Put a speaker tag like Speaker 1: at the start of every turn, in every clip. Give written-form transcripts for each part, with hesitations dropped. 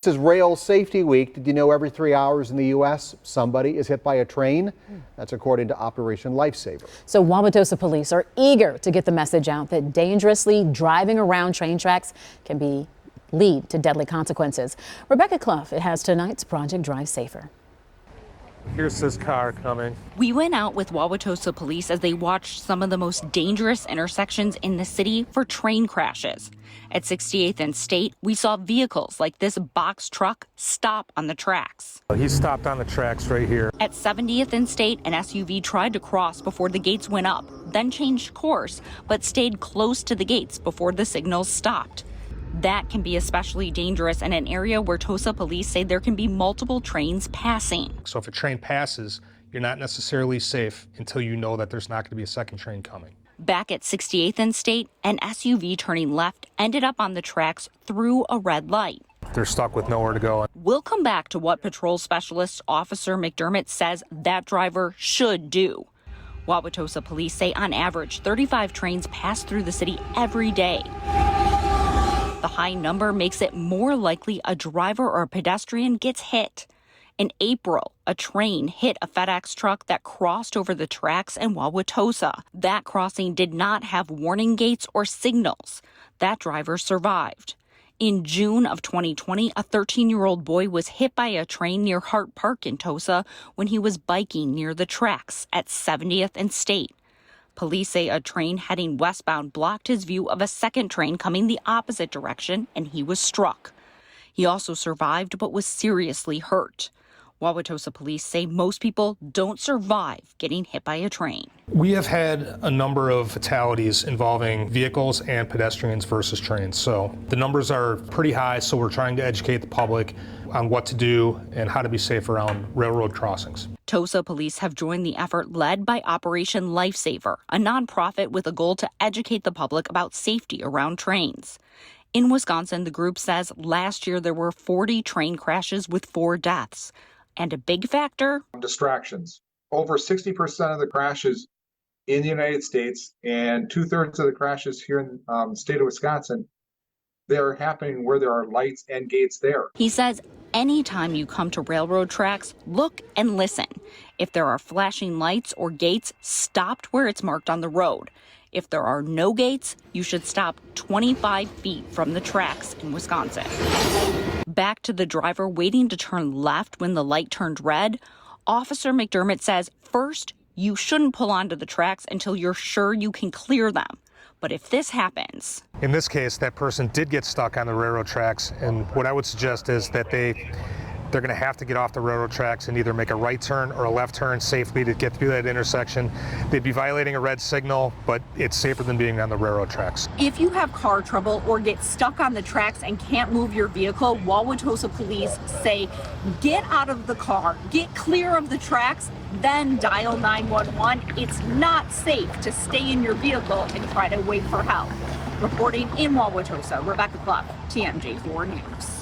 Speaker 1: This is Rail Safety Week. Did you know every 3 hours in the U.S. somebody is hit by a train? That's according to Operation Lifesaver.
Speaker 2: So Wauwatosa Police are eager to get the message out that dangerously driving around train tracks can lead to deadly consequences. Rebecca Clough has tonight's Project Drive Safer.
Speaker 3: Here's this car coming.
Speaker 4: We went out with Wauwatosa Police as they watched some of the most dangerous intersections in the city for train crashes. At 68th and State, we saw vehicles like this box truck stop on the tracks.
Speaker 3: He stopped on the tracks right here.
Speaker 4: At 70th and State, an SUV tried to cross before the gates went up, then changed course, but stayed close to the gates before the signals stopped. That can be especially dangerous in an area where Tosa police say there can be multiple trains passing.
Speaker 3: So if a train passes, you're not necessarily safe until you know that there's not going to be a second train coming.
Speaker 4: Back at 68th and State, an SUV turning left ended up on the tracks through a red light.
Speaker 3: They're stuck with nowhere to go.
Speaker 4: We'll come back to what patrol specialist Officer McDermott says that driver should do. Wauwatosa police say on average 35 trains pass through the city every day. The high number makes it more likely a driver or a pedestrian gets hit. In April, a train hit a FedEx truck that crossed over the tracks in Wauwatosa. That crossing did not have warning gates or signals. That driver survived. In June of 2020, a 13-year-old boy was hit by a train near Hart Park in Tosa when he was biking near the tracks at 70th and State. Police say a train heading westbound blocked his view of a second train coming the opposite direction, and he was struck. He also survived but was seriously hurt. Wauwatosa police say most people don't survive getting hit by a train.
Speaker 3: We have had a number of fatalities involving vehicles and pedestrians versus trains. So the numbers are pretty high, so we're trying to educate the public on what to do and how to be safe around railroad crossings.
Speaker 4: Tosa police have joined the effort led by Operation Lifesaver, a nonprofit with a goal to educate the public about safety around trains. In Wisconsin, the group says last year there were 40 train crashes with 4 deaths. And a big factor?
Speaker 5: Distractions. Over 60% of the crashes in the United States and 2/3 of the crashes here in the state of Wisconsin, they're happening where there are lights and gates there.
Speaker 4: He says anytime you come to railroad tracks, look and listen. If there are flashing lights or gates, stop where it's marked on the road. If there are no gates, you should stop 25 feet from the tracks in Wisconsin. Back to the driver waiting to turn left when the light turned red, Officer McDermott says first, you shouldn't pull onto the tracks until you're sure you can clear them. But if this happens...
Speaker 3: In this case, that person did get stuck on the railroad tracks, and what I would suggest is that they're going to have to get off the railroad tracks and either make a right turn or a left turn safely to get through that intersection. They'd be violating a red signal, but it's safer than being on the railroad tracks.
Speaker 6: If you have car trouble or get stuck on the tracks and can't move your vehicle, Wauwatosa police say get out of the car, get clear of the tracks, then dial 911. It's not safe to stay in your vehicle and try to wait for help. Reporting in Wauwatosa, Rebecca Clough, TMJ4 News.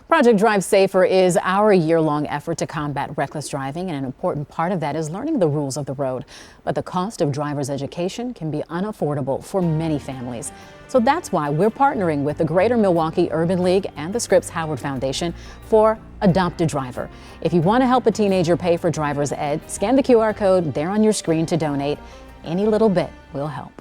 Speaker 2: Project Drive Safer is our year-long effort to combat reckless driving, and an important part of that is learning the rules of the road. But the cost of driver's education can be unaffordable for many families. So that's why we're partnering with the Greater Milwaukee Urban League and the Scripps Howard Foundation for Adopt a Driver. If you want to help a teenager pay for driver's ed, scan the QR code there on your screen to donate. Any little bit will help.